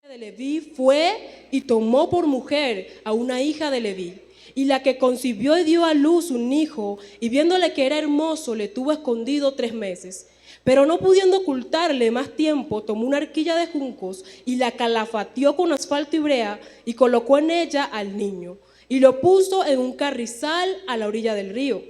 De Leví fue y tomó por mujer a una hija de Leví. Y la que concibió y dio a luz un hijo, y viéndole que era hermoso, le tuvo escondido 3 meses. Pero no pudiendo ocultarle más tiempo, tomó una arquilla de juncos y la calafateó con asfalto y brea y colocó en ella al niño y lo puso en un carrizal a la orilla del río.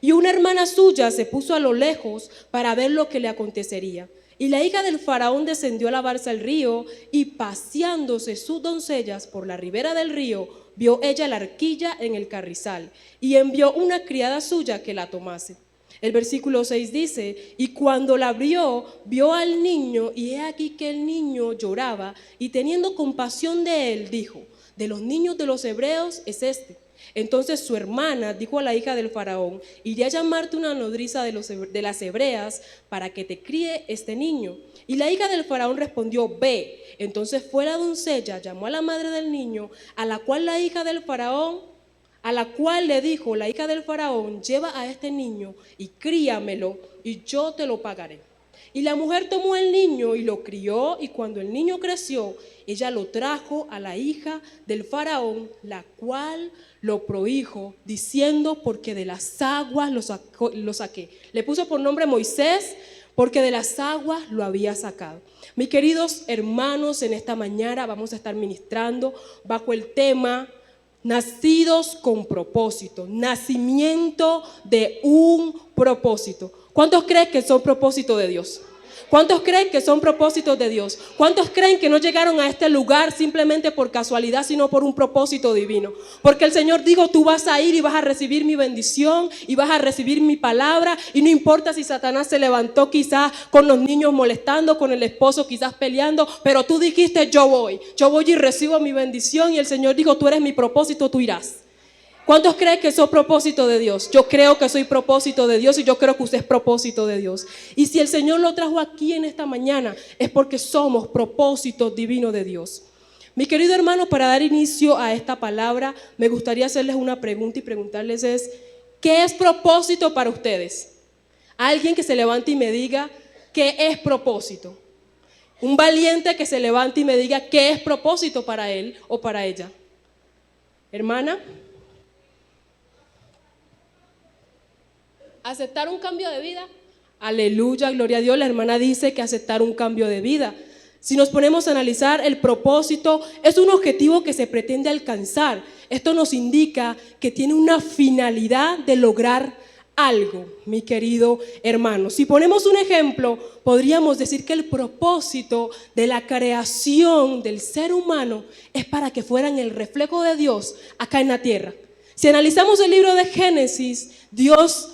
Y una hermana suya se puso a lo lejos para ver lo que le acontecería. Y la hija del faraón descendió a lavarse al río, y paseándose sus doncellas por la ribera del río, vio ella la arquilla en el carrizal, y envió una criada suya que la tomase. El versículo 6 dice: y cuando la abrió, vio al niño, y he aquí que el niño lloraba, y teniendo compasión de él, dijo: de los niños de los hebreos es este. Entonces su hermana dijo a la hija del faraón: iré a llamarte una nodriza de las hebreas para que te críe este niño. Y la hija del faraón respondió: ve. Entonces fue la doncella, llamó a la madre del niño, a la cual le dijo la hija del faraón: lleva a este niño y críamelo, y yo te lo pagaré. Y la mujer tomó el niño y lo crió, y cuando el niño creció, ella lo trajo a la hija del faraón, la cual lo prohijo, diciendo: porque de las aguas lo saqué. Le puso por nombre Moisés, porque de las aguas lo había sacado. Mis queridos hermanos, en esta mañana vamos a estar ministrando bajo el tema nacidos con propósito, nacimiento de un propósito. ¿Cuántos creen que son propósitos de Dios? ¿Cuántos creen que son propósitos de Dios? ¿Cuántos creen que no llegaron a este lugar simplemente por casualidad, sino por un propósito divino? Porque el Señor dijo: tú vas a ir y vas a recibir mi bendición y vas a recibir mi palabra, y no importa si Satanás se levantó quizás con los niños molestando, con el esposo quizás peleando, pero tú dijiste: yo voy y recibo mi bendición, y el Señor dijo: tú eres mi propósito, tú irás. ¿Cuántos creen que soy propósito de Dios? Yo creo que soy propósito de Dios, y yo creo que usted es propósito de Dios. Y si el Señor lo trajo aquí en esta mañana, es porque somos propósito divino de Dios. Mi querido hermano, para dar inicio a esta palabra, me gustaría hacerles una pregunta y preguntarles ¿qué es propósito para ustedes? Alguien que se levante y me diga ¿qué es propósito? Un valiente que se levante y me diga ¿qué es propósito para él o para ella? Hermana. ¿Aceptar un cambio de vida? Aleluya, gloria a Dios. La hermana dice que aceptar un cambio de vida. Si nos ponemos a analizar, el propósito es un objetivo que se pretende alcanzar. Esto nos indica que tiene una finalidad de lograr algo, mi querido hermano. Si ponemos un ejemplo, podríamos decir que el propósito de la creación del ser humano es para que fueran el reflejo de Dios acá en la tierra. Si analizamos el libro de Génesis, Dios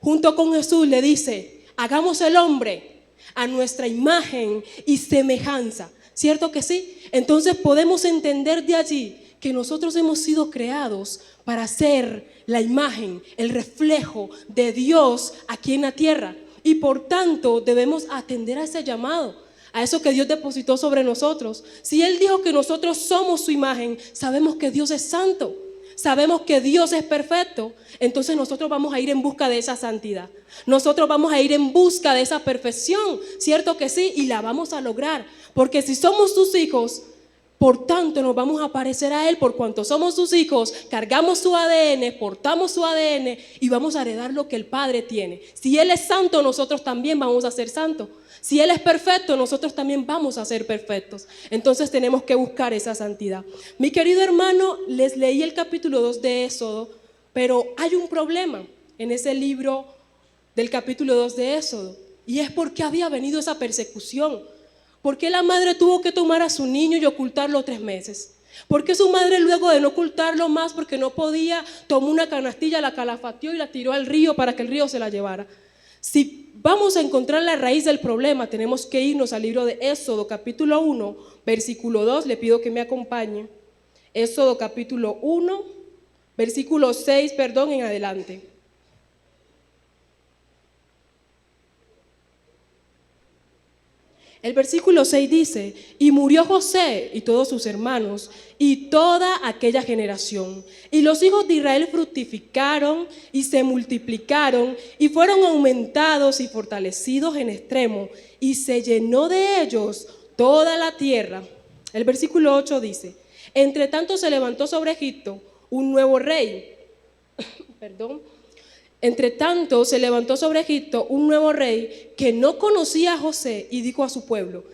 junto con Jesús le dice: hagamos el hombre a nuestra imagen y semejanza. ¿Cierto que sí? Entonces podemos entender de allí que nosotros hemos sido creados para ser la imagen, el reflejo de Dios aquí en la tierra. Y por tanto debemos atender a ese llamado, a eso que Dios depositó sobre nosotros. Si Él dijo que nosotros somos su imagen, sabemos que Dios es santo. Sabemos que Dios es perfecto, entonces nosotros vamos a ir en busca de esa santidad. Nosotros vamos a ir en busca de esa perfección, ¿cierto que sí? Y la vamos a lograr, porque si somos sus hijos, por tanto nos vamos a parecer a Él. Por cuanto somos sus hijos, cargamos su ADN, portamos su ADN y vamos a heredar lo que el Padre tiene. Si Él es santo, nosotros también vamos a ser santos. Si Él es perfecto, nosotros también vamos a ser perfectos. Entonces tenemos que buscar esa santidad. Mi querido hermano, les leí el capítulo 2 de Éxodo, pero hay un problema en ese libro del capítulo 2 de Éxodo, y es porque había venido esa persecución. ¿Por qué la madre tuvo que tomar a su niño y ocultarlo 3 meses? ¿Por qué su madre, luego de no ocultarlo más porque no podía, tomó una canastilla, la calafateó y la tiró al río para que el río se la llevara? Si vamos a encontrar la raíz del problema, tenemos que irnos al libro de Éxodo capítulo 1, versículo 2. Le pido que me acompañe. Éxodo capítulo 1, versículo 6, en adelante. El versículo 6 dice: y murió José y todos sus hermanos y toda aquella generación, y los hijos de Israel fructificaron y se multiplicaron y fueron aumentados y fortalecidos en extremo, y se llenó de ellos toda la tierra. El versículo 8 dice: entre tanto se levantó sobre Egipto un nuevo rey. Perdón. Entre tanto se levantó sobre Egipto un nuevo rey que no conocía a José y dijo a su pueblo: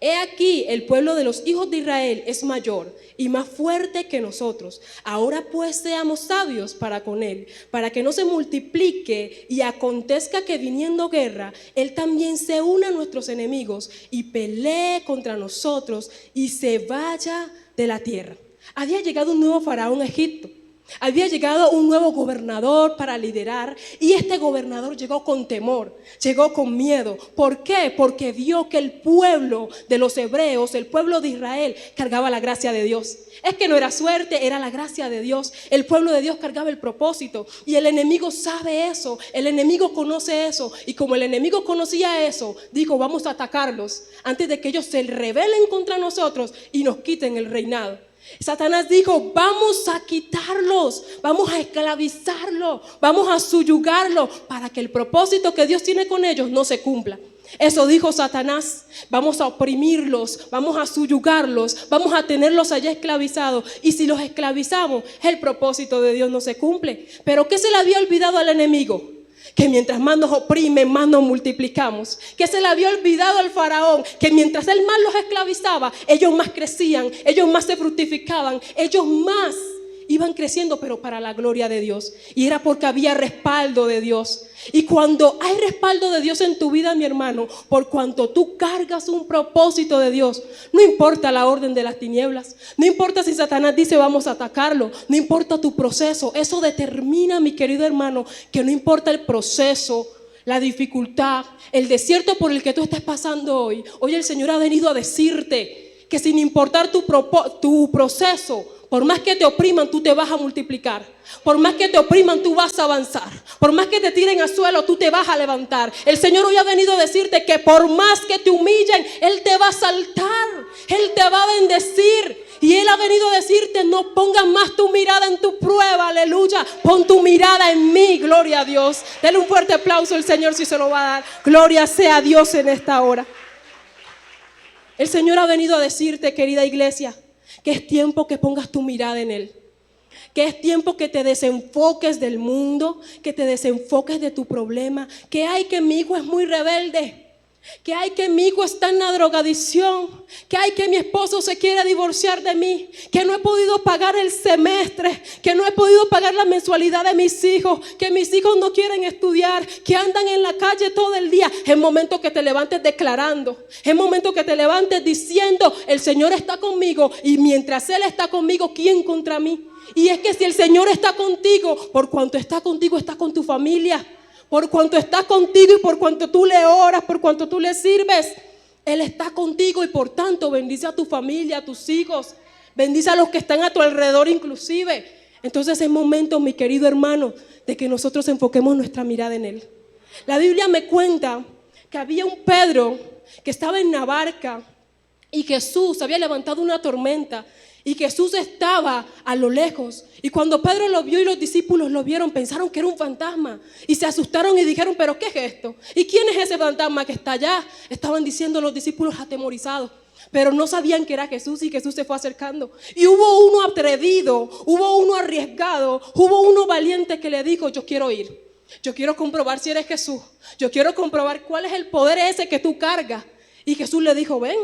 he aquí, el pueblo de los hijos de Israel es mayor y más fuerte que nosotros. Ahora pues seamos sabios para con él, para que no se multiplique y acontezca que viniendo guerra, él también se una a nuestros enemigos y pelee contra nosotros y se vaya de la tierra. Había llegado un nuevo faraón a Egipto. Había llegado un nuevo gobernador para liderar, y este gobernador llegó con temor, llegó con miedo. ¿Por qué? Porque vio que el pueblo de los hebreos, el pueblo de Israel, cargaba la gracia de Dios. Es que no era suerte, era la gracia de Dios. El pueblo de Dios cargaba el propósito, y el enemigo sabe eso, el enemigo conoce eso, y como el enemigo conocía eso, dijo: vamos a atacarlos antes de que ellos se rebelen contra nosotros y nos quiten el reinado. Satanás dijo: vamos a quitarlos, vamos a esclavizarlos, vamos a subyugarlos para que el propósito que Dios tiene con ellos no se cumpla. Eso dijo Satanás: vamos a oprimirlos, vamos a subyugarlos, vamos a tenerlos allá esclavizados, y si los esclavizamos, el propósito de Dios no se cumple. Pero ¿qué se le había olvidado al enemigo? Que mientras más nos oprimen, más nos multiplicamos. Que se le había olvidado al faraón que mientras él más los esclavizaba, ellos más crecían, ellos más se fructificaban, ellos más iban creciendo, pero para la gloria de Dios. Y era porque había respaldo de Dios. Y cuando hay respaldo de Dios en tu vida, mi hermano, por cuanto tú cargas un propósito de Dios, no importa la orden de las tinieblas, no importa si Satanás dice vamos a atacarlo, no importa tu proceso. Eso determina, mi querido hermano, que no importa el proceso, la dificultad, el desierto por el que tú estás pasando hoy. Hoy el Señor ha venido a decirte que sin importar tu proceso, por más que te opriman, tú te vas a multiplicar. Por más que te opriman, tú vas a avanzar. Por más que te tiren al suelo, tú te vas a levantar. El Señor hoy ha venido a decirte que por más que te humillen, Él te va a saltar, Él te va a bendecir. Y Él ha venido a decirte: no pongas más tu mirada en tu prueba, aleluya. Pon tu mirada en mí, gloria a Dios. Dale un fuerte aplauso al Señor si se lo va a dar. Gloria sea a Dios en esta hora. El Señor ha venido a decirte, querida iglesia, que es tiempo que pongas tu mirada en Él. Que es tiempo que te desenfoques del mundo, que te desenfoques de tu problema. Que hay que mi hijo es muy rebelde. Que hay que mi hijo está en la drogadicción. Que hay que mi esposo se quiere divorciar de mí. Que no he podido pagar el semestre. Que no he podido pagar la mensualidad de mis hijos. Que mis hijos no quieren estudiar. Que andan en la calle todo el día. Es momento que te levantes declarando. Es momento que te levantes diciendo: el Señor está conmigo. Y mientras Él está conmigo, ¿quién contra mí? Y es que si el Señor está contigo, por cuanto está contigo, está con tu familia. Por cuanto está contigo y por cuanto tú le oras, por cuanto tú le sirves, Él está contigo. Y por tanto bendice a tu familia, a tus hijos. Bendice a los que están a tu alrededor inclusive. Entonces es momento, mi querido hermano, de que nosotros enfoquemos nuestra mirada en Él. La Biblia me cuenta que había un Pedro que estaba en la barca y Jesús había levantado una tormenta. Y Jesús estaba a lo lejos. Y cuando Pedro lo vio y los discípulos lo vieron, pensaron que era un fantasma. Y se asustaron y dijeron: ¿pero qué es esto? ¿Y quién es ese fantasma que está allá? Estaban diciendo los discípulos atemorizados. Pero no sabían que era Jesús, y Jesús se fue acercando. Y hubo uno atrevido, hubo uno arriesgado, hubo uno valiente que le dijo: yo quiero ir. Yo quiero comprobar si eres Jesús. Yo quiero comprobar cuál es el poder ese que tú cargas. Y Jesús le dijo: ven.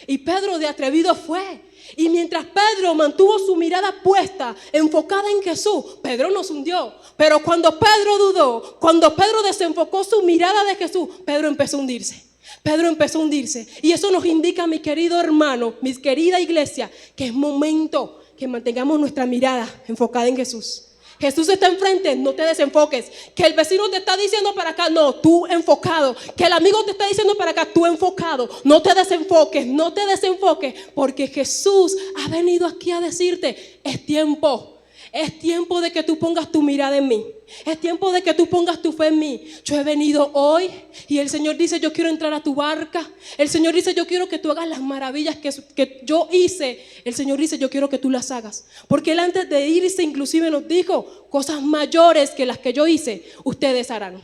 Y Pedro de atrevido fue. Y mientras Pedro mantuvo su mirada puesta, enfocada en Jesús, Pedro no se hundió. Pero cuando Pedro dudó, cuando Pedro desenfocó su mirada de Jesús, Pedro empezó a hundirse. Pedro empezó a hundirse. Y eso nos indica, mi querido hermano, mi querida iglesia, que es momento que mantengamos nuestra mirada enfocada en Jesús. Jesús está enfrente, no te desenfoques. Que el vecino te está diciendo para acá, no, tú enfocado. Que el amigo te está diciendo para acá, tú enfocado. No te desenfoques, no te desenfoques, porque Jesús ha venido aquí a decirte: es tiempo. Es tiempo de que tú pongas tu mirada en mí. Es tiempo de que tú pongas tu fe en mí. Yo he venido hoy y el Señor dice: yo quiero entrar a tu barca. El Señor dice: yo quiero que tú hagas las maravillas que yo hice. El Señor dice: yo quiero que tú las hagas. Porque Él antes de irse inclusive nos dijo: cosas mayores que las que yo hice, ustedes harán.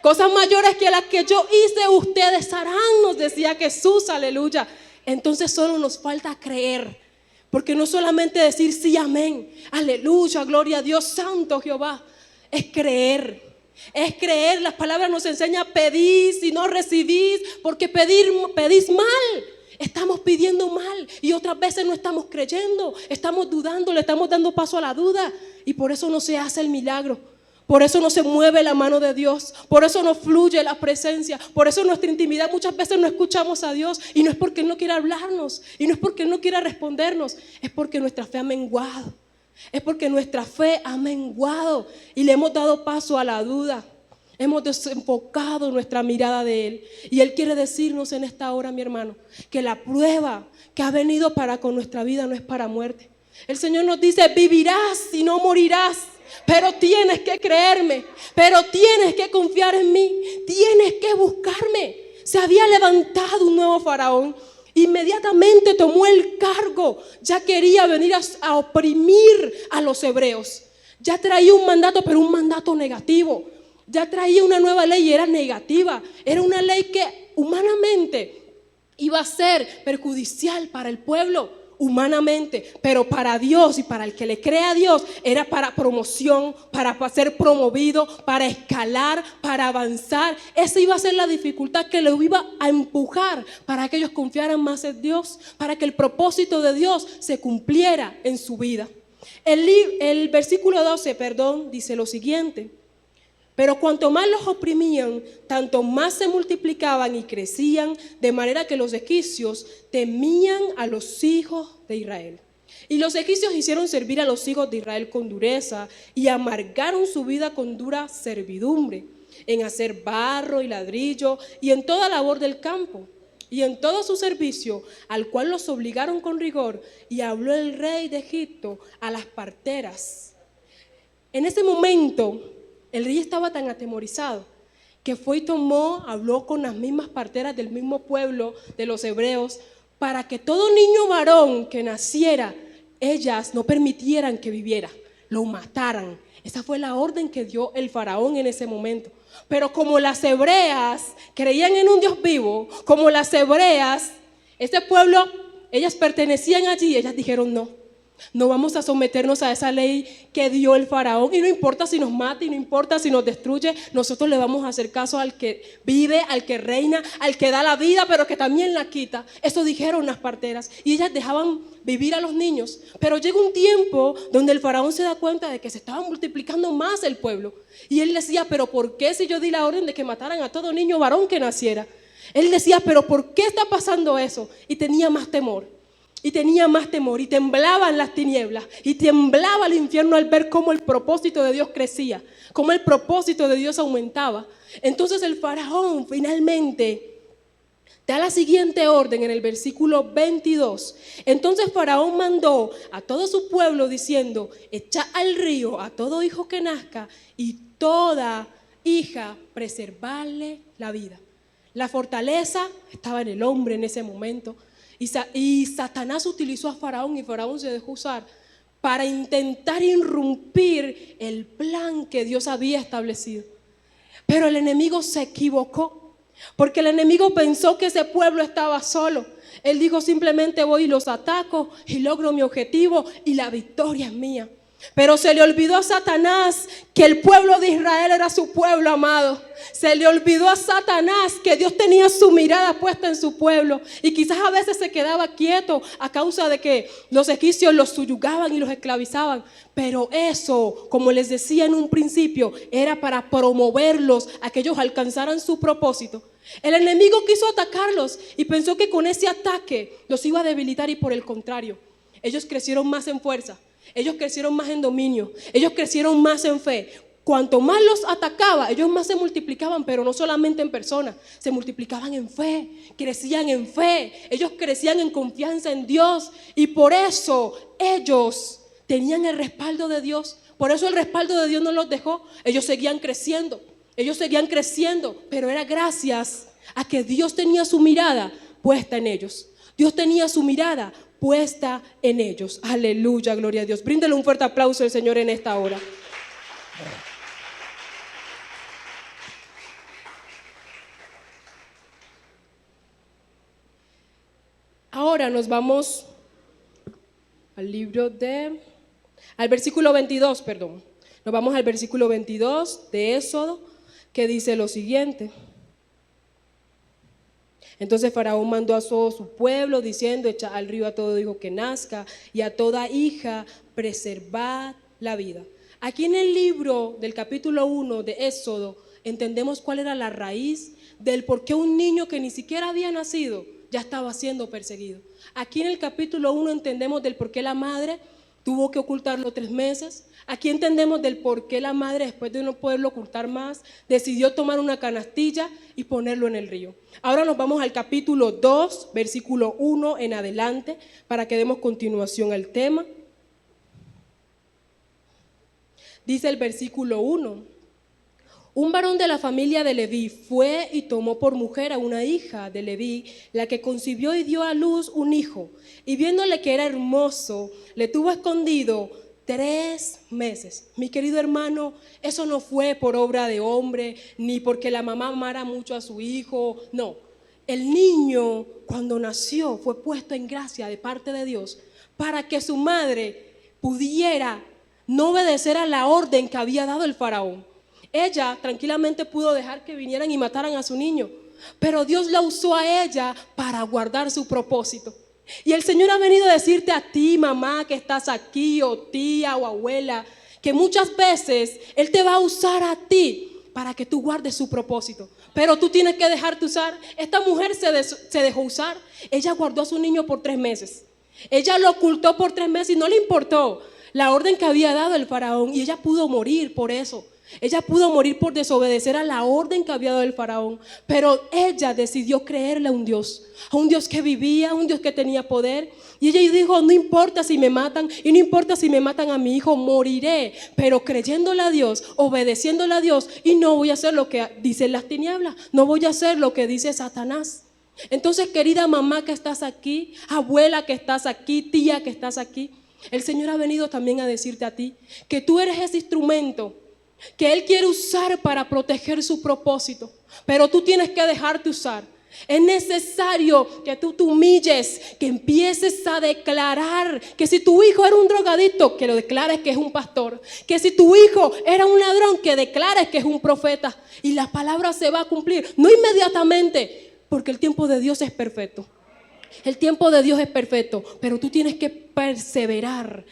Cosas mayores que las que yo hice, ustedes harán, nos decía Jesús, aleluya. Entonces solo nos falta creer, porque no solamente decir sí, amén, aleluya, gloria a Dios, santo Jehová, es creer. Es creer. Las palabras nos enseñan: pedís y no recibís, porque pedís mal. Estamos pidiendo mal y otras veces no estamos creyendo, estamos dudando, le estamos dando paso a la duda, y por eso no se hace el milagro. Por eso no se mueve la mano de Dios, por eso no fluye la presencia, por eso en nuestra intimidad muchas veces no escuchamos a Dios, y no es porque Él no quiera hablarnos, y no es porque Él no quiera respondernos, es porque nuestra fe ha menguado, es porque nuestra fe ha menguado y le hemos dado paso a la duda. Hemos desenfocado nuestra mirada de Él, y Él quiere decirnos en esta hora, mi hermano, que la prueba que ha venido para con nuestra vida no es para muerte. El Señor nos dice: vivirás y no morirás, pero tienes que creerme, pero tienes que confiar en mí, tienes que buscarme. Se había levantado un nuevo faraón, inmediatamente tomó el cargo, ya quería venir a oprimir a los hebreos. Ya traía un mandato, pero un mandato negativo. Ya traía una nueva ley y era negativa. Era una ley que humanamente iba a ser perjudicial para el pueblo, humanamente, pero para Dios y para el que le cree a Dios era para promoción, para ser promovido, para escalar, para avanzar. Esa iba a ser la dificultad que lo iba a empujar para que ellos confiaran más en Dios, para que el propósito de Dios se cumpliera en su vida. El versículo 12, dice lo siguiente: pero cuanto más los oprimían, tanto más se multiplicaban y crecían, de manera que los egipcios temían a los hijos de Israel. Y los egipcios hicieron servir a los hijos de Israel con dureza y amargaron su vida con dura servidumbre, en hacer barro y ladrillo y en toda labor del campo y en todo su servicio, al cual los obligaron con rigor. Y habló el rey de Egipto a las parteras. En ese momento el rey estaba tan atemorizado que fue y habló con las mismas parteras del mismo pueblo de los hebreos, para que todo niño varón que naciera, ellas no permitieran que viviera, lo mataran. Esa fue la orden que dio el faraón en ese momento. Pero como las hebreas creían en un Dios vivo, como las hebreas, este pueblo, ellas pertenecían allí, ellas dijeron: no vamos a someternos a esa ley que dio el faraón, y no importa si nos mata y no importa si nos destruye, nosotros le vamos a hacer caso al que vive, al que reina, al que da la vida, pero que también la quita. Eso dijeron las parteras, y ellas dejaban vivir a los niños. Pero llega un tiempo donde el faraón se da cuenta de que se estaba multiplicando más el pueblo, y él decía: pero ¿por qué si yo di la orden de que mataran a todo niño varón que naciera? Él decía: pero ¿por qué está pasando eso? Y tenía más temor. Y tenía más temor, y temblaban las tinieblas, y temblaba el infierno al ver cómo el propósito de Dios crecía, cómo el propósito de Dios aumentaba. Entonces el faraón finalmente da la siguiente orden en el versículo 22. Entonces Faraón mandó a todo su pueblo diciendo: echad al río a todo hijo que nazca, y toda hija preservarle la vida. La fortaleza estaba en el hombre en ese momento. Y Satanás utilizó a Faraón, y Faraón se dejó usar para intentar irrumpir el plan que Dios había establecido. Pero el enemigo se equivocó, porque el enemigo pensó que ese pueblo estaba solo. Él dijo: simplemente voy y los ataco y logro mi objetivo y la victoria es mía. Pero se le olvidó a Satanás que el pueblo de Israel era su pueblo amado. Se le olvidó a Satanás que Dios tenía su mirada puesta en su pueblo, y quizás a veces se quedaba quieto a causa de que los egipcios los subyugaban y los esclavizaban. Pero eso, como les decía en un principio, era para promoverlos a que ellos alcanzaran su propósito. El enemigo quiso atacarlos y pensó que con ese ataque los iba a debilitar, y por el contrario, ellos crecieron más en fuerza. Ellos crecieron más en dominio, ellos crecieron más en fe. Cuanto más los atacaba, ellos más se multiplicaban, pero no solamente en personas, se multiplicaban en fe, crecían en fe, ellos crecían en confianza en Dios, y por eso ellos tenían el respaldo de Dios. Por eso el respaldo de Dios no los dejó. Ellos seguían creciendo, pero era gracias a que Dios tenía su mirada puesta en ellos. Dios tenía su mirada puesta en ellos. Aleluya, gloria a Dios. Bríndele un fuerte aplauso al Señor en esta hora. Ahora nos vamos al versículo 22, perdón. Nos vamos al versículo 22 de Éxodo, que dice lo siguiente. Entonces Faraón mandó a todo su pueblo diciendo: echad al río a todo hijo que nazca y a toda hija preservad la vida. Aquí en el libro del capítulo 1 de Éxodo entendemos cuál era la raíz del por qué un niño que ni siquiera había nacido ya estaba siendo perseguido. Aquí en el capítulo 1 entendemos del por qué la madre tuvo que ocultarlo 3 meses. Aquí entendemos del por qué la madre, después de no poderlo ocultar más, decidió tomar una canastilla y ponerlo en el río. Ahora nos vamos al capítulo 2, versículo 1 en adelante, para que demos continuación al tema. Dice el versículo 1: un varón de la familia de Leví fue y tomó por mujer a una hija de Leví, la que concibió y dio a luz un hijo, y viéndole que era hermoso, le tuvo escondido 3 meses. Mi querido hermano, eso no fue por obra de hombre, ni porque la mamá amara mucho a su hijo, no. El niño, cuando nació, fue puesto en gracia de parte de Dios para que su madre pudiera no obedecer a la orden que había dado el faraón. Ella tranquilamente pudo dejar que vinieran y mataran a su niño, pero Dios la usó a ella para guardar su propósito. Y el Señor ha venido a decirte a ti, mamá, que estás aquí, o tía o abuela, que muchas veces Él te va a usar a ti para que tú guardes su propósito, pero tú tienes que dejarte usar. Esta mujer se dejó usar. Ella guardó a su niño por 3 meses. Ella lo ocultó por 3 meses y no le importó la orden que había dado el faraón, y ella pudo morir por eso. Ella pudo morir por desobedecer a la orden que había dado el faraón, pero ella decidió creerle a un Dios que vivía, a un Dios que tenía poder. Y ella dijo: no importa si me matan, y no importa si me matan a mi hijo, moriré, pero creyéndole a Dios, obedeciéndole a Dios, y no voy a hacer lo que dicen las tinieblas, no voy a hacer lo que dice Satanás. Entonces, querida mamá que estás aquí, abuela que estás aquí, tía que estás aquí, el Señor ha venido también a decirte a ti que tú eres ese instrumento que Él quiere usar para proteger su propósito, pero tú tienes que dejarte usar. Es necesario que tú te humilles, que empieces a declarar que si tu hijo era un drogadicto, que lo declares que es un pastor, que si tu hijo era un ladrón, que declares que es un profeta, y la palabra se va a cumplir, no inmediatamente, porque el tiempo de Dios es perfecto. El tiempo de Dios es perfecto, pero tú tienes que perseverar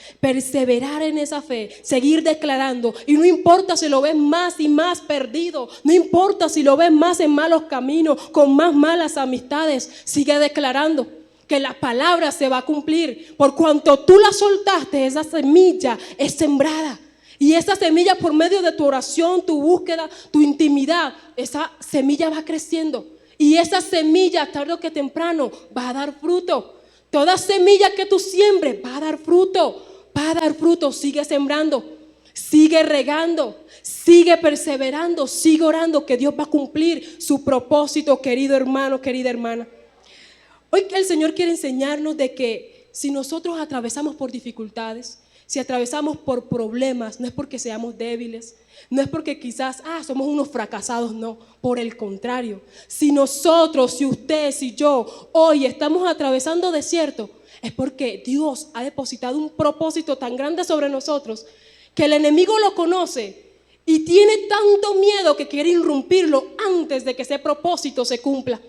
en esa fe, seguir declarando. Y no importa si lo ves más y más perdido, no importa si lo ves más en malos caminos, con más malas amistades, sigue declarando que la palabra se va a cumplir. Por cuanto tú la soltaste, esa semilla es sembrada. Y esa semilla, por medio de tu oración, tu búsqueda, tu intimidad, esa semilla va creciendo. Y esa semilla, tarde o que temprano, va a dar fruto. Toda semilla que tú siembres va a dar fruto. Va a dar fruto. Sigue sembrando, sigue regando, sigue perseverando, sigue orando, que Dios va a cumplir su propósito, querido hermano, querida hermana. Hoy el Señor quiere enseñarnos de que si nosotros atravesamos por dificultades, si atravesamos por problemas, no es porque seamos débiles, no es porque quizás somos unos fracasados, no, por el contrario. Si nosotros, si usted, si yo, hoy estamos atravesando desierto, es porque Dios ha depositado un propósito tan grande sobre nosotros que el enemigo lo conoce y tiene tanto miedo que quiere irrumpirlo antes de que ese propósito se cumpla.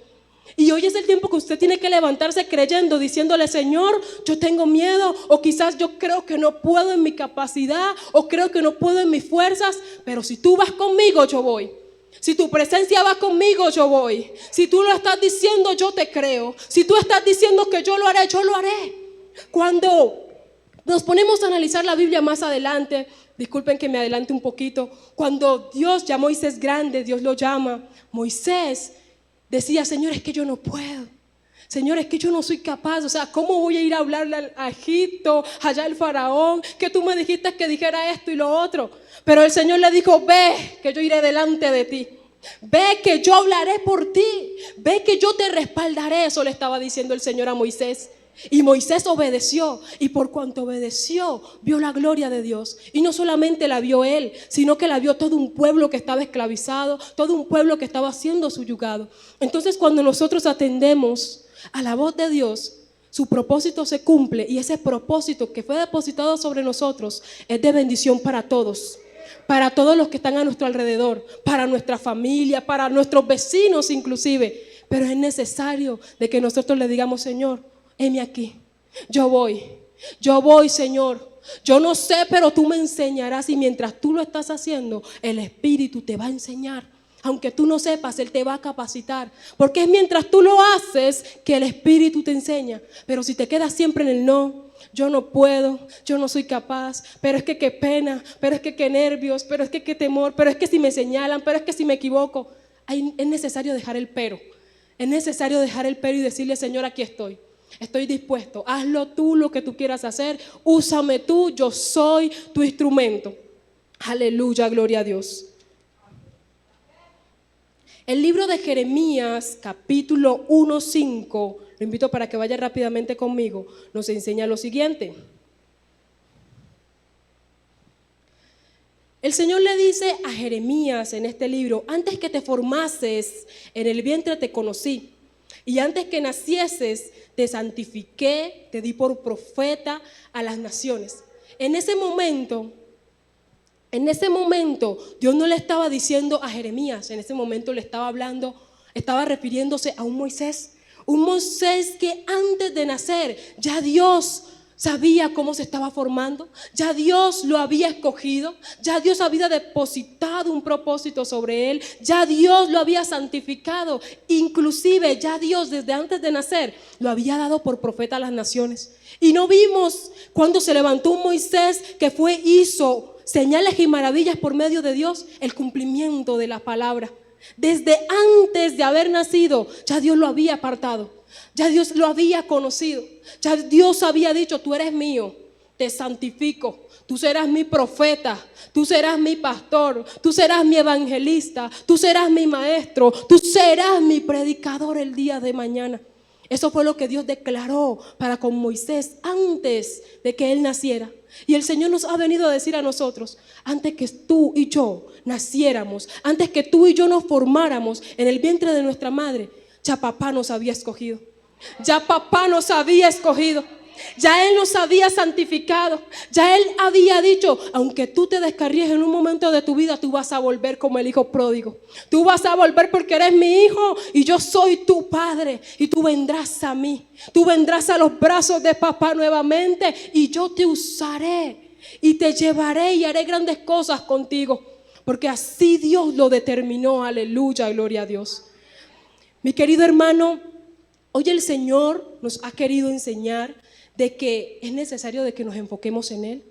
Y hoy es el tiempo que usted tiene que levantarse creyendo, diciéndole: Señor, yo tengo miedo, o quizás yo creo que no puedo en mi capacidad, o creo que no puedo en mis fuerzas, pero si tú vas conmigo, yo voy. Si tu presencia va conmigo, yo voy. Si tú lo estás diciendo, yo te creo. Si tú estás diciendo que yo lo haré, yo lo haré. Cuando nos ponemos a analizar la Biblia más adelante, disculpen que me adelante un poquito, cuando Dios ya a Moisés grande, Dios lo llama, Moisés decía: Señor, es que yo no puedo. Señor, es que yo no soy capaz. O sea, ¿cómo voy a ir a hablarle a Egipto, allá el faraón, que tú me dijiste que dijera esto y lo otro? Pero el Señor le dijo: ve, que yo iré delante de ti. Ve que yo hablaré por ti. Ve que yo te respaldaré. Eso le estaba diciendo el Señor a Moisés. Y Moisés obedeció, y por cuanto obedeció, vio la gloria de Dios. Y no solamente la vio él, sino que la vio todo un pueblo que estaba esclavizado, todo un pueblo que estaba siendo subyugado. Entonces, cuando nosotros atendemos a la voz de Dios, su propósito se cumple y ese propósito que fue depositado sobre nosotros es de bendición para todos los que están a nuestro alrededor, para nuestra familia, para nuestros vecinos inclusive. Pero es necesario de que nosotros le digamos: Señor, heme aquí, yo voy, Señor. Yo no sé, pero tú me enseñarás, y mientras tú lo estás haciendo, el Espíritu te va a enseñar. Aunque tú no sepas, Él te va a capacitar, porque es mientras tú lo haces que el Espíritu te enseña. Pero si te quedas siempre en el no, yo no puedo, yo no soy capaz, pero es que qué pena, pero es que qué nervios, pero es que qué temor, pero es que si me señalan, pero es que si me equivoco. Es necesario dejar el pero. Es necesario dejar el pero y decirle: Señor, aquí estoy dispuesto, hazlo tú lo que tú quieras hacer, úsame tú, yo soy tu instrumento. Aleluya, gloria a Dios. El libro de Jeremías, capítulo 1:5, lo invito para que vaya rápidamente conmigo, nos enseña lo siguiente. El Señor le dice a Jeremías en este libro: antes que te formases en el vientre te conocí, y antes que nacieses te santifiqué, te di por profeta a las naciones. En ese momento, Dios no le estaba diciendo a Jeremías, en ese momento le estaba hablando, estaba refiriéndose a un Moisés que antes de nacer ya Dios sabía cómo se estaba formando, ya Dios lo había escogido, ya Dios había depositado un propósito sobre él, ya Dios lo había santificado, inclusive ya Dios desde antes de nacer lo había dado por profeta a las naciones. Y no vimos cuando se levantó un Moisés que hizo señales y maravillas por medio de Dios, el cumplimiento de la palabra. Desde antes de haber nacido, ya Dios lo había apartado, ya Dios lo había conocido, ya Dios había dicho: tú eres mío, te santifico, tú serás mi profeta, tú serás mi pastor, tú serás mi evangelista, tú serás mi maestro, tú serás mi predicador el día de mañana. Eso fue lo que Dios declaró para con Moisés antes de que él naciera. Y el Señor nos ha venido a decir a nosotros: antes que tú y yo naciéramos, antes que tú y yo nos formáramos en el vientre de nuestra madre, ya papá nos había escogido. Ya papá nos había escogido. Ya Él nos había santificado. Ya Él había dicho: aunque tú te descarríes en un momento de tu vida, tú vas a volver como el hijo pródigo. Tú vas a volver porque eres mi hijo y yo soy tu padre. Y tú vendrás a mí. Tú vendrás a los brazos de papá nuevamente y yo te usaré y te llevaré y haré grandes cosas contigo. Porque así Dios lo determinó. Aleluya, gloria a Dios. Mi querido hermano, hoy el Señor nos ha querido enseñar de que es necesario de que nos enfoquemos en Él,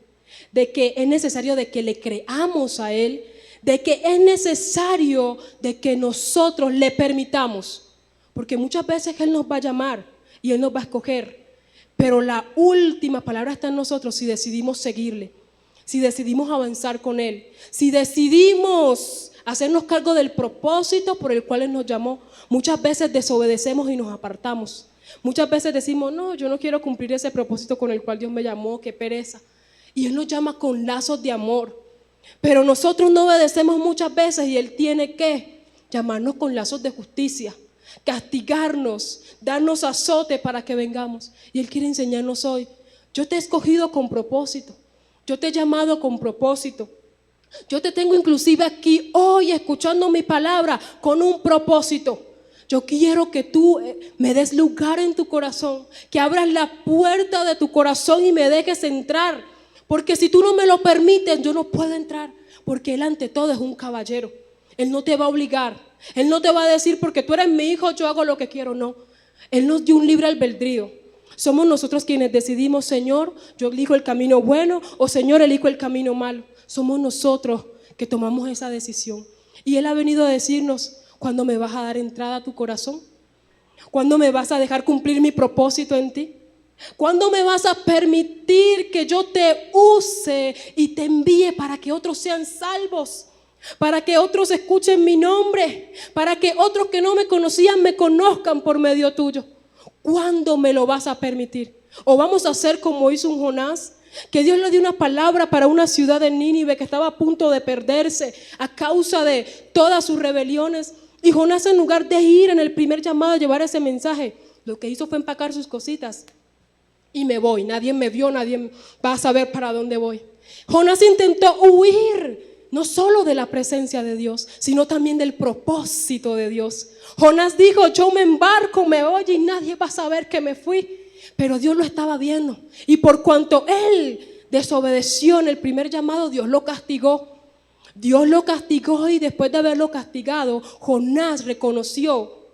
de que es necesario de que le creamos a Él, de que es necesario de que nosotros le permitamos, porque muchas veces Él nos va a llamar y Él nos va a escoger, pero la última palabra está en nosotros si decidimos seguirle, si decidimos avanzar con Él, si decidimos hacernos cargo del propósito por el cual Él nos llamó. Muchas veces desobedecemos y nos apartamos. Muchas veces decimos: no, yo no quiero cumplir ese propósito con el cual Dios me llamó, qué pereza. Y Él nos llama con lazos de amor. Pero nosotros no obedecemos muchas veces y Él tiene que llamarnos con lazos de justicia, castigarnos, darnos azote para que vengamos. Y Él quiere enseñarnos hoy: yo te he escogido con propósito, yo te he llamado con propósito. Yo te tengo inclusive aquí hoy escuchando mi palabra con un propósito. Yo quiero que tú me des lugar en tu corazón, que abras la puerta de tu corazón y me dejes entrar. Porque si tú no me lo permites, yo no puedo entrar. Porque Él ante todo es un caballero. Él no te va a obligar. Él no te va a decir: porque tú eres mi hijo, yo hago lo que quiero. No. Él nos dio un libre albedrío. Somos nosotros quienes decidimos: Señor, yo elijo el camino bueno, o Señor, elijo el camino malo. Somos nosotros que tomamos esa decisión. Y Él ha venido a decirnos: ¿cuándo me vas a dar entrada a tu corazón? ¿Cuándo me vas a dejar cumplir mi propósito en ti? ¿Cuándo me vas a permitir que yo te use y te envíe para que otros sean salvos? Para que otros escuchen mi nombre, para que otros que no me conocían me conozcan por medio tuyo. ¿Cuándo me lo vas a permitir? ¿O vamos a hacer como hizo un Jonás? Que Dios le dio una palabra para una ciudad de Nínive que estaba a punto de perderse a causa de todas sus rebeliones. Y Jonás, en lugar de ir en el primer llamado a llevar ese mensaje, lo que hizo fue empacar sus cositas y me voy. Nadie me vio, nadie va a saber para dónde voy. Jonás intentó huir, no solo de la presencia de Dios, sino también del propósito de Dios. Jonás dijo, yo me embarco, me voy y nadie va a saber que me fui. Pero Dios lo estaba viendo. Y por cuanto él desobedeció en el primer llamado, Dios lo castigó. Dios lo castigó y después de haberlo castigado, Jonás reconoció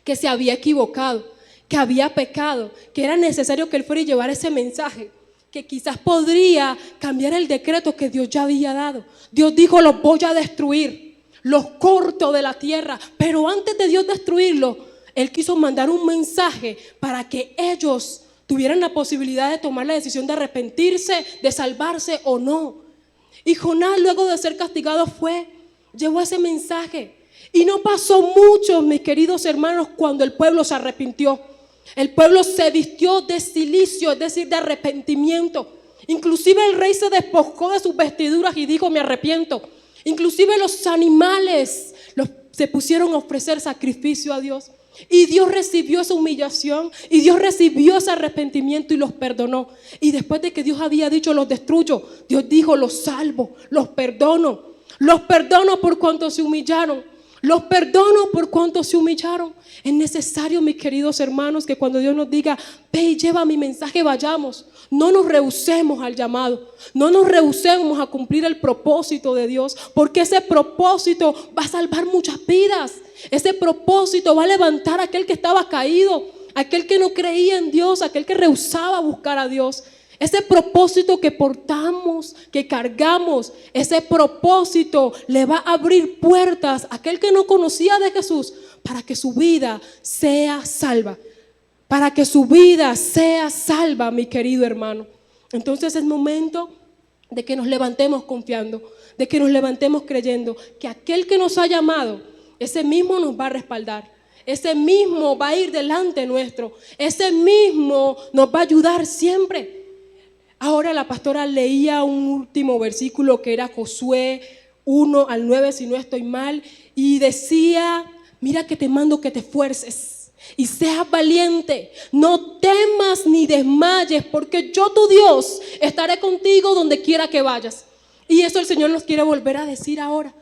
que se había equivocado, que había pecado, que era necesario que él fuera y llevara ese mensaje, que quizás podría cambiar el decreto que Dios ya había dado. Dios dijo, los voy a destruir, los corto de la tierra, pero antes de Dios destruirlos, Él quiso mandar un mensaje para que ellos tuvieran la posibilidad de tomar la decisión de arrepentirse, de salvarse o no. Y Jonás, luego de ser castigado, llevó ese mensaje. Y no pasó mucho, mis queridos hermanos, cuando el pueblo se arrepintió. El pueblo se vistió de cilicio, es decir, de arrepentimiento. Inclusive el rey se despojó de sus vestiduras y dijo, me arrepiento. Inclusive los animales se pusieron a ofrecer sacrificio a Dios. Y Dios recibió esa humillación y Dios recibió ese arrepentimiento y los perdonó. Y después de que Dios había dicho, los destruyo, Dios dijo, los salvo, los perdono por cuanto se humillaron. Los perdono por cuanto se humillaron. Es necesario, mis queridos hermanos, que cuando Dios nos diga, ve y lleva mi mensaje, vayamos. No nos rehusemos al llamado. No nos rehusemos a cumplir el propósito de Dios, porque ese propósito va a salvar muchas vidas. Ese propósito va a levantar a aquel que estaba caído, aquel que no creía en Dios, aquel que rehusaba buscar a Dios. Ese propósito que portamos, que cargamos, ese propósito le va a abrir puertas a aquel que no conocía de Jesús para que su vida sea salva. Para que su vida sea salva, mi querido hermano. Entonces es momento de que nos levantemos confiando, de que nos levantemos creyendo que aquel que nos ha llamado, ese mismo nos va a respaldar. Ese mismo va a ir delante nuestro. Ese mismo nos va a ayudar siempre. Ahora la pastora leía un último versículo que era Josué 1 al 9, si no estoy mal, y decía, mira que te mando que te esfuerces y seas valiente, no temas ni desmayes, porque yo tu Dios estaré contigo donde quiera que vayas. Y eso el Señor nos quiere volver a decir ahora.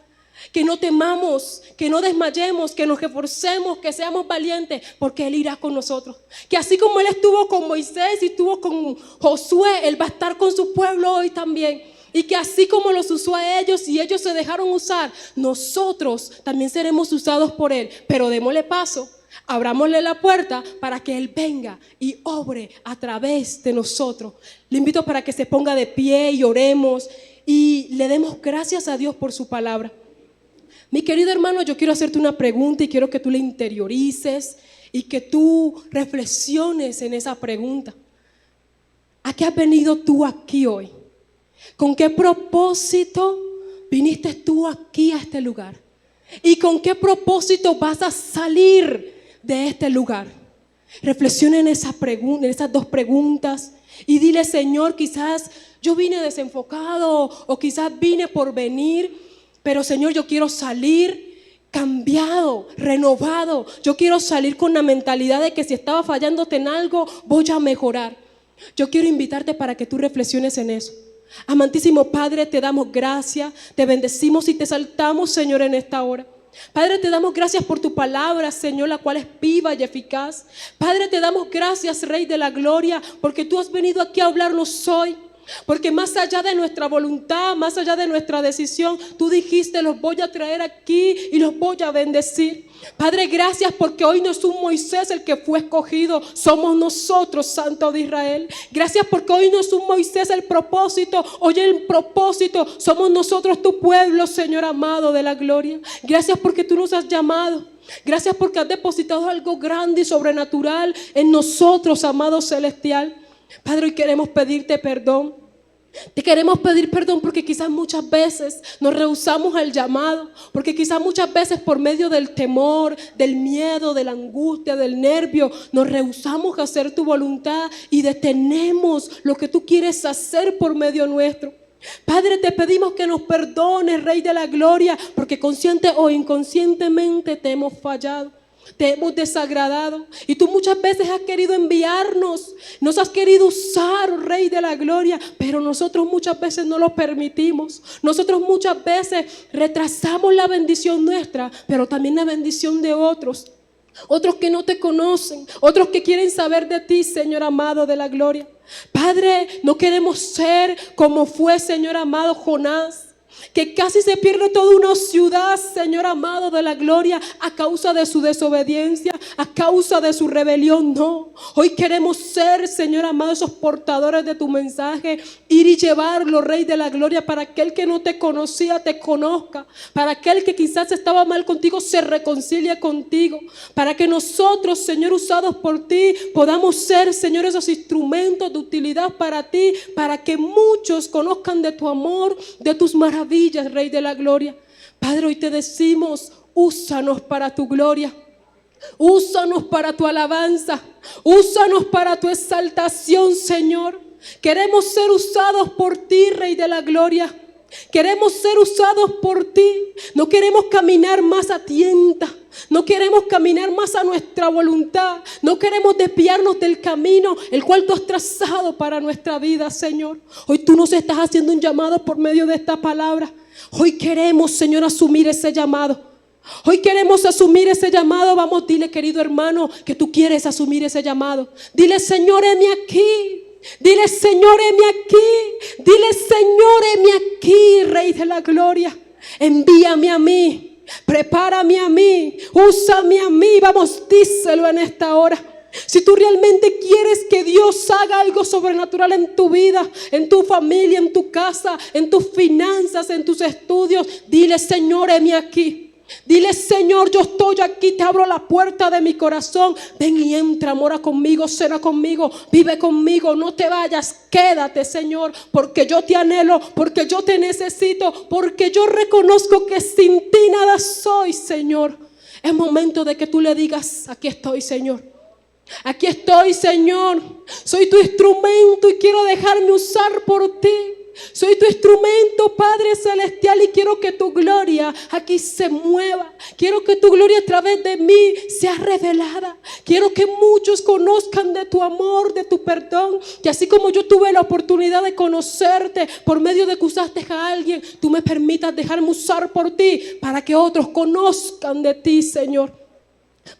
Que no temamos, que no desmayemos, que nos esforcemos, que seamos valientes, porque Él irá con nosotros. Que así como Él estuvo con Moisés y estuvo con Josué, Él va a estar con su pueblo hoy también. Y que así como los usó a ellos y ellos se dejaron usar, nosotros también seremos usados por Él. Pero démosle paso, abrámosle la puerta para que Él venga y obre a través de nosotros. Le invito para que se ponga de pie y oremos y le demos gracias a Dios por su palabra. Mi querido hermano, yo quiero hacerte una pregunta y quiero que tú la interiorices y que tú reflexiones en esa pregunta. ¿A qué has venido tú aquí hoy? ¿Con qué propósito viniste tú aquí a este lugar? ¿Y con qué propósito vas a salir de este lugar? Reflexiona en esas dos preguntas y dile, Señor, quizás yo vine desenfocado o quizás vine por venir. Pero Señor, yo quiero salir cambiado, renovado. Yo quiero salir con la mentalidad de que si estaba fallándote en algo, voy a mejorar. Yo quiero invitarte para que tú reflexiones en eso. Amantísimo Padre, te damos gracias, te bendecimos y te exaltamos, Señor, en esta hora. Padre, te damos gracias por tu palabra, Señor, la cual es viva y eficaz. Padre, te damos gracias, Rey de la Gloria, porque tú has venido aquí a hablarnos hoy. Porque más allá de nuestra voluntad, más allá de nuestra decisión, tú dijiste, los voy a traer aquí y los voy a bendecir. Padre, gracias porque hoy no es un Moisés el que fue escogido, somos nosotros, Santo de Israel. Gracias porque hoy no es un Moisés el propósito, hoy el propósito somos nosotros, tu pueblo, Señor amado de la gloria. Gracias porque tú nos has llamado. Gracias porque has depositado algo grande y sobrenatural en nosotros, amado celestial. Padre, hoy queremos pedirte perdón. Te queremos pedir perdón porque quizás muchas veces nos rehusamos al llamado, porque quizás muchas veces por medio del temor, del miedo, de la angustia, del nervio, nos rehusamos a hacer tu voluntad y detenemos lo que tú quieres hacer por medio nuestro. Padre, te pedimos que nos perdones, Rey de la Gloria, porque consciente o inconscientemente te hemos fallado. te hemos desagradado. Y tú muchas veces has querido enviarnos, nos has querido usar, oh Rey de la Gloria, pero nosotros muchas veces no lo permitimos. Nosotros muchas veces retrasamos la bendición nuestra, pero también la bendición de otros. Otros que no te conocen, otros que quieren saber de ti, Señor amado de la gloria. Padre, no queremos ser como fue, Señor amado, Jonás, que casi se pierde toda una ciudad, Señor amado de la gloria, a causa de su desobediencia, a causa de su rebelión. No, hoy queremos ser, Señor amado, esos portadores de tu mensaje, ir y llevarlo, Rey de la gloria, para aquel que no te conocía te conozca, para aquel que quizás estaba mal contigo se reconcilie contigo, para que nosotros, Señor, usados por ti, podamos ser, Señor, esos instrumentos de utilidad para ti, para que muchos conozcan de tu amor, de tus maravillas, Rey de la gloria. Padre, hoy te decimos, úsanos para tu gloria, úsanos para tu alabanza, úsanos para tu exaltación, Señor. Queremos ser usados por ti, Rey de la gloria. Queremos ser usados por ti. No queremos caminar más a tientas. No queremos caminar más a nuestra voluntad. No queremos desviarnos del camino el cual tú has trazado para nuestra vida, Señor. Hoy tú nos estás haciendo un llamado por medio de esta palabra. Hoy queremos, Señor, asumir ese llamado. Hoy queremos asumir ese llamado. Vamos, dile, querido hermano, que tú quieres asumir ese llamado. Dile, Señor, heme aquí. Dile, Señor, heme aquí. Dile, Señor, heme aquí, Rey de la gloria. Envíame a mí. Prepárame a mí, úsame a mí. Vamos, díselo en esta hora. Si tú realmente quieres que Dios haga algo sobrenatural en tu vida, en tu familia, en tu casa, en tus finanzas, en tus estudios, dile, Señor, heme aquí. Dile, Señor, yo estoy aquí, te abro la puerta de mi corazón. Ven y entra, mora conmigo, cena conmigo, vive conmigo, no te vayas, quédate, Señor, porque yo te anhelo, porque yo te necesito, porque yo reconozco que sin ti nada soy, Señor. Es momento de que tú le digas, aquí estoy, Señor. Aquí estoy, Señor. Soy tu instrumento y quiero dejarme usar por ti. Soy tu instrumento, Padre celestial, y quiero que tu gloria aquí se mueva. Quiero que tu gloria a través de mí sea revelada. Quiero que muchos conozcan de tu amor, de tu perdón. Que así como yo tuve la oportunidad de conocerte por medio de que usaste a alguien, tú me permitas dejarme usar por ti para que otros conozcan de ti, Señor.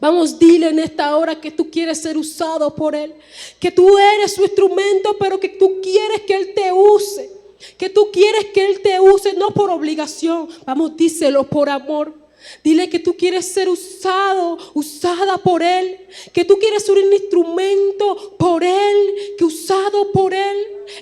Vamos, dile en esta hora que tú quieres ser usado por Él, que tú eres su instrumento, pero que tú quieres que Él te use, que tú quieres que Él te use, no por obligación. Vamos, díselo por amor. Dile que tú quieres ser usado, usada por Él, que tú quieres ser un instrumento por Él, que usado por Él.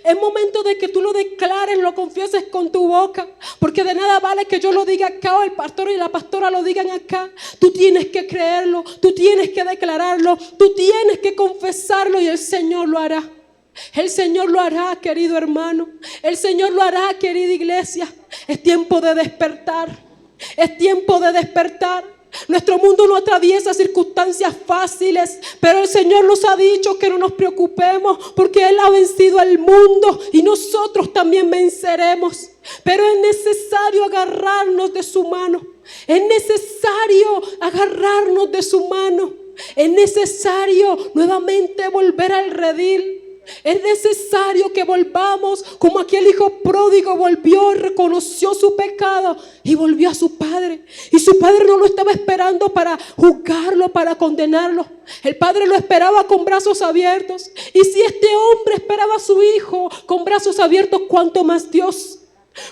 Es momento de que tú lo declares, lo confieses con tu boca, porque de nada vale que yo lo diga acá o el pastor y la pastora lo digan acá. Tú tienes que creerlo, tú tienes que declararlo, tú tienes que confesarlo y el Señor lo hará. El Señor lo hará, querido hermano. El Señor lo hará, querida iglesia. Es tiempo de despertar. Es tiempo de despertar. Nuestro mundo no atraviesa circunstancias fáciles, pero el Señor nos ha dicho que no nos preocupemos porque Él ha vencido al mundo y nosotros también venceremos. Pero es necesario agarrarnos de su mano. Es necesario agarrarnos de su mano. Es necesario nuevamente volver al redil. Es necesario que volvamos como aquel hijo pródigo volvió y reconoció su pecado y volvió a su padre. Y su padre no lo estaba esperando para juzgarlo, para condenarlo. El padre lo esperaba con brazos abiertos. Y si este hombre esperaba a su hijo con brazos abiertos, ¿cuánto más Dios?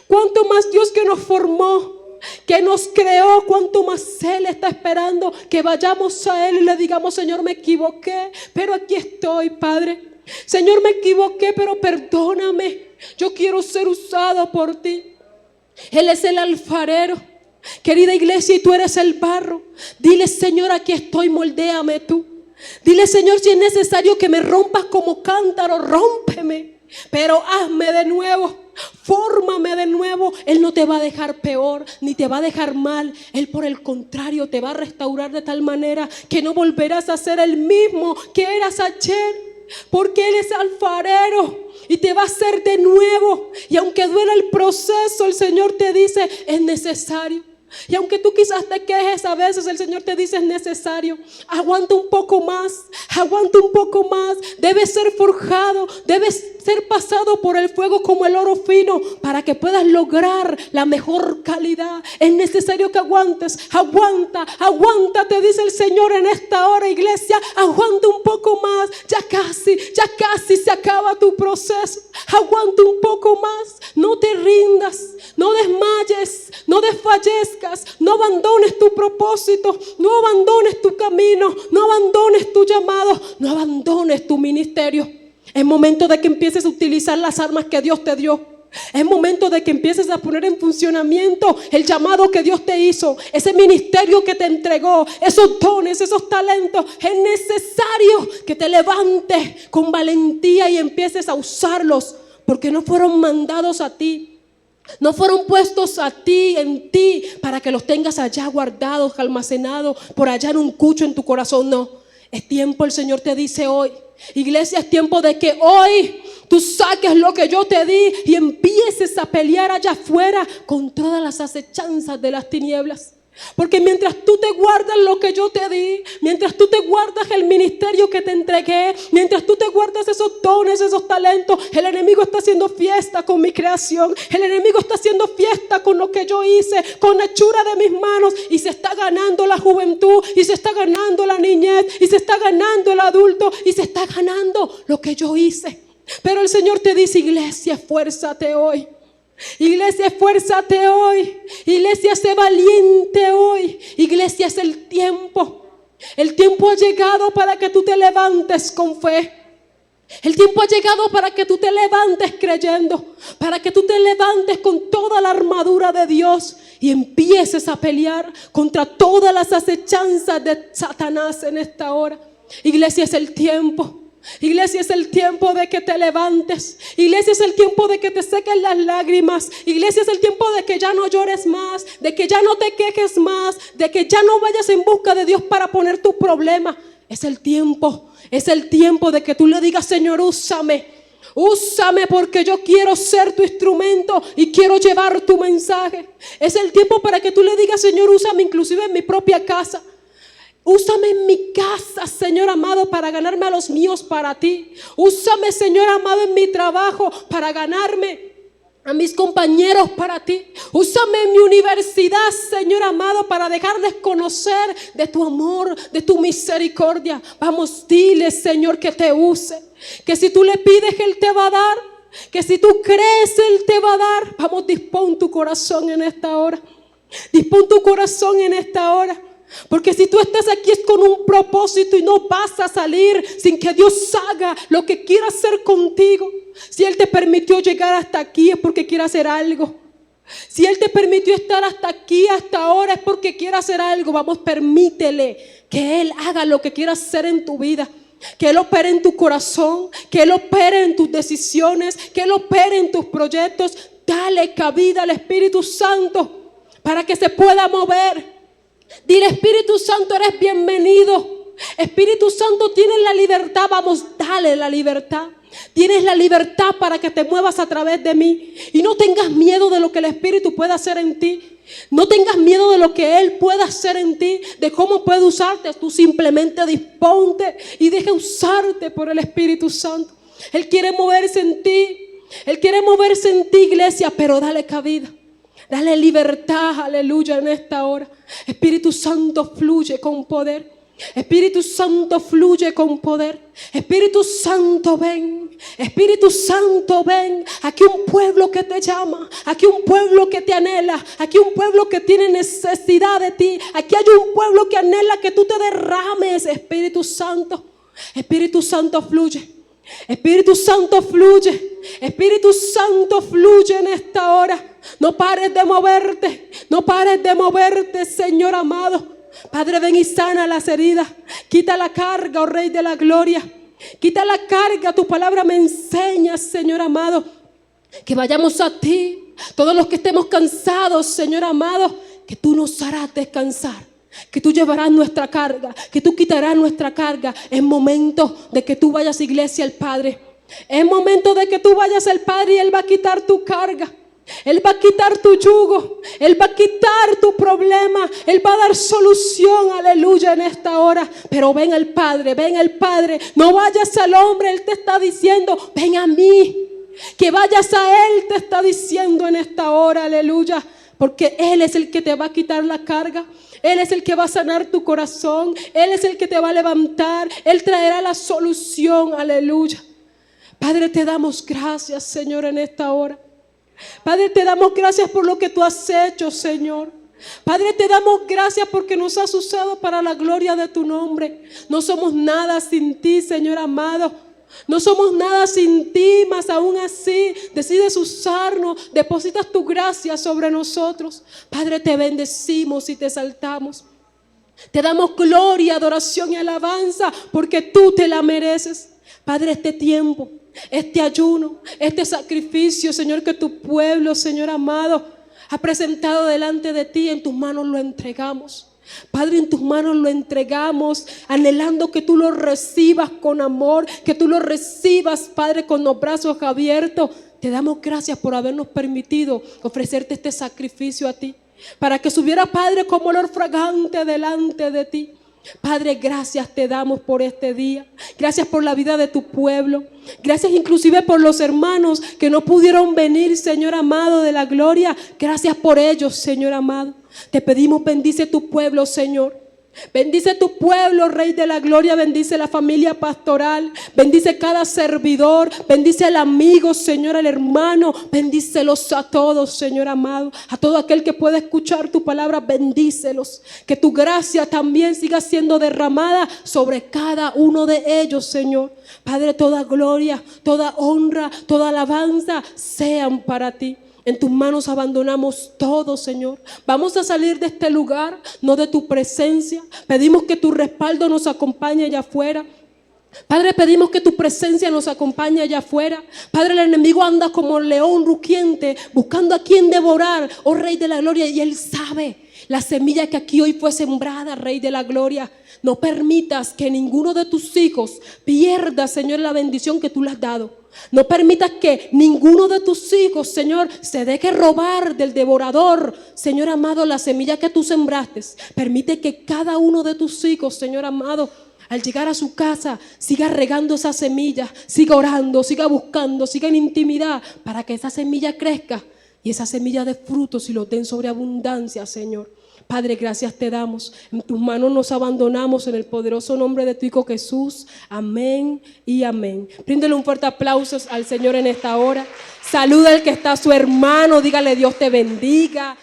¿Cuánto más Dios que nos formó, que nos creó? Cuánto más Él está esperando que vayamos a Él y le digamos: Señor, me equivoqué, pero aquí estoy, Padre. Señor, me equivoqué, pero perdóname. Yo quiero ser usado por ti. Él es el alfarero, querida iglesia, y tú eres el barro. Dile: Señor, aquí estoy, moldéame tú. Dile: Señor, si es necesario que me rompas como cántaro, rómpeme, pero hazme de nuevo, fórmame de nuevo. Él no te va a dejar peor, ni te va a dejar mal. Él, por el contrario, te va a restaurar de tal manera que no volverás a ser el mismo que eras ayer. Porque Él es alfarero y te va a hacer de nuevo. Y aunque duela el proceso, el Señor te dice: es necesario. Y aunque tú quizás te quejes a veces, el Señor te dice: es necesario. Aguanta un poco más, aguanta un poco más. Debes ser forjado, debes ser pasado por el fuego como el oro fino para que puedas lograr la mejor calidad. Es necesario que aguantes. Aguanta, aguanta, te dice el Señor en esta hora, iglesia. Aguanta un poco más. Ya casi se acaba tu proceso. Aguanta un poco más. No te rindas, no desmayes, no desfallezcas, no abandones tu propósito, no abandones tu camino, no abandones tu llamado, no abandones tu ministerio. Es momento de que empieces a utilizar las armas que Dios te dio. Es momento de que empieces a poner en funcionamiento el llamado que Dios te hizo, ese ministerio que te entregó, esos dones, esos talentos. Es necesario que te levantes con valentía y empieces a usarlos, porque no fueron mandados a ti, no fueron puestos a ti, en ti, para que los tengas allá guardados, almacenados, por allá en un cucho en tu corazón. No, es tiempo, el Señor te dice hoy, iglesia, es tiempo de que hoy tú saques lo que yo te di y empieces a pelear allá afuera con todas las acechanzas de las tinieblas. Porque mientras tú te guardas lo que yo te di, mientras tú te guardas el ministerio que te entregué, mientras tú te guardas esos dones, esos talentos, el enemigo está haciendo fiesta con mi creación. El enemigo está haciendo fiesta con lo que yo hice, con la hechura de mis manos, y se está ganando la juventud, y se está ganando la niñez, y se está ganando el adulto, y se está ganando lo que yo hice. Pero el Señor te dice: iglesia, esfuérzate hoy. Iglesia, esfuérzate hoy. Iglesia, sé valiente hoy. Iglesia, es el tiempo. El tiempo ha llegado para que tú te levantes con fe. El tiempo ha llegado para que tú te levantes creyendo, para que tú te levantes con toda la armadura de Dios y empieces a pelear contra todas las acechanzas de Satanás en esta hora. Iglesia, es el tiempo. Iglesia, es el tiempo de que te levantes. Iglesia, es el tiempo de que te sequen las lágrimas. Iglesia, es el tiempo de que ya no llores más, de que ya no te quejes más, de que ya no vayas en busca de Dios para poner tu problema. Es el tiempo de que tú le digas: Señor, úsame, úsame, porque yo quiero ser tu instrumento y quiero llevar tu mensaje. Es el tiempo para que tú le digas: Señor, úsame inclusive en mi propia casa. Úsame en mi casa, Señor amado, para ganarme a los míos para ti. Úsame, Señor amado, en mi trabajo para ganarme a mis compañeros para ti. Úsame en mi universidad, Señor amado, para dejarles conocer de tu amor, de tu misericordia. Vamos, dile, Señor, que te use. Que si tú le pides, Él te va a dar. Que si tú crees, Él te va a dar. Vamos, dispón tu corazón en esta hora. Dispón tu corazón en esta hora. Porque si tú estás aquí es con un propósito y no vas a salir sin que Dios haga lo que quiera hacer contigo. Si Él te permitió llegar hasta aquí es porque quiere hacer algo. Si Él te permitió estar hasta aquí, hasta ahora, es porque quiere hacer algo. Vamos, permítele que Él haga lo que quiera hacer en tu vida. Que Él opere en tu corazón, que Él opere en tus decisiones, que Él opere en tus proyectos. Dale cabida al Espíritu Santo para que se pueda mover. Dile: Espíritu Santo, eres bienvenido. Espíritu Santo, tienes la libertad. Vamos, dale la libertad. Tienes la libertad para que te muevas a través de mí. Y no tengas miedo de lo que el Espíritu pueda hacer en ti. No tengas miedo de lo que Él pueda hacer en ti, de cómo puede usarte. Tú simplemente disponte y deja usarte por el Espíritu Santo. Él quiere moverse en ti. Él quiere moverse en ti, iglesia, pero dale cabida. Dale libertad, aleluya, en esta hora. Espíritu Santo, fluye con poder. Espíritu Santo, fluye con poder. Espíritu Santo, ven. Espíritu Santo, ven. Aquí un pueblo que te llama. Aquí un pueblo que te anhela. Aquí un pueblo que tiene necesidad de ti. Aquí hay un pueblo que anhela que tú te derrames. Espíritu Santo. Espíritu Santo, fluye. Espíritu Santo, fluye. Espíritu Santo, fluye en esta hora. No pares de moverte. No pares de moverte, Señor amado. Padre, ven y sana las heridas. Quita la carga, oh Rey de la gloria. Quita la carga. Tu palabra me enseña, Señor amado, que vayamos a ti. Todos los que estemos cansados, Señor amado, que tú nos harás descansar. Que tú llevarás nuestra carga. Que tú quitarás nuestra carga. Es momento de que tú vayas, iglesia, al Padre. Es momento de que tú vayas al Padre y Él va a quitar tu carga. Él va a quitar tu yugo, Él va a quitar tu problema, Él va a dar solución, aleluya, en esta hora. Pero ven al Padre, no vayas al hombre, Él te está diciendo, ven a mí. Que vayas a Él, te está diciendo en esta hora, aleluya. Porque Él es el que te va a quitar la carga, Él es el que va a sanar tu corazón, Él es el que te va a levantar, Él traerá la solución, aleluya. Padre, te damos gracias, Señor, en esta hora. Padre, te damos gracias por lo que tú has hecho, Señor. Padre, te damos gracias porque nos has usado para la gloria de tu nombre. No somos nada sin ti, Señor amado. No somos nada sin ti, mas aún así decides usarnos, depositas tu gracia sobre nosotros. Padre, te bendecimos y te exaltamos. Te damos gloria, adoración y alabanza porque tú te la mereces. Padre, este tiempo, este ayuno, este sacrificio, Señor, que tu pueblo, Señor amado, ha presentado delante de ti, en tus manos lo entregamos. Padre, en tus manos lo entregamos, anhelando que tú lo recibas con amor, que tú lo recibas, Padre, con los brazos abiertos. Te damos gracias por habernos permitido ofrecerte este sacrificio a ti, para que subiera, Padre, como olor fragante delante de ti. Padre, gracias te damos por este día. Gracias por la vida de tu pueblo. Gracias inclusive por los hermanos que no pudieron venir, Señor amado de la gloria. Gracias por ellos, Señor amado. Te pedimos, bendice tu pueblo, Señor. Bendice tu pueblo, Rey de la gloria. Bendice la familia pastoral. Bendice cada servidor. Bendice al amigo, Señor, al hermano. Bendícelos a todos, Señor amado. A todo aquel que pueda escuchar tu palabra, bendícelos. Que tu gracia también siga siendo derramada sobre cada uno de ellos, Señor. Padre, toda gloria, toda honra, toda alabanza sean para ti. En tus manos abandonamos todo, Señor. Vamos a salir de este lugar, no de tu presencia. Pedimos que tu respaldo nos acompañe allá afuera. Padre, pedimos que tu presencia nos acompañe allá afuera. Padre, el enemigo anda como león rugiente, buscando a quien devorar, oh Rey de la gloria. Y Él sabe la semilla que aquí hoy fue sembrada, Rey de la gloria. No permitas que ninguno de tus hijos pierda, Señor, la bendición que tú le has dado. No permitas que ninguno de tus hijos, Señor, se deje robar del devorador, Señor amado, la semilla que tú sembraste. Permite que cada uno de tus hijos, Señor amado, al llegar a su casa, siga regando esa semilla, siga orando, siga buscando, siga en intimidad, para que esa semilla crezca y esa semilla de frutos y los den sobre abundancia, Señor. Padre, gracias te damos. En tus manos nos abandonamos en el poderoso nombre de tu Hijo Jesús. Amén y amén. Bríndele un fuerte aplauso al Señor en esta hora. Saluda al que está a su hermano. Dígale, Dios te bendiga.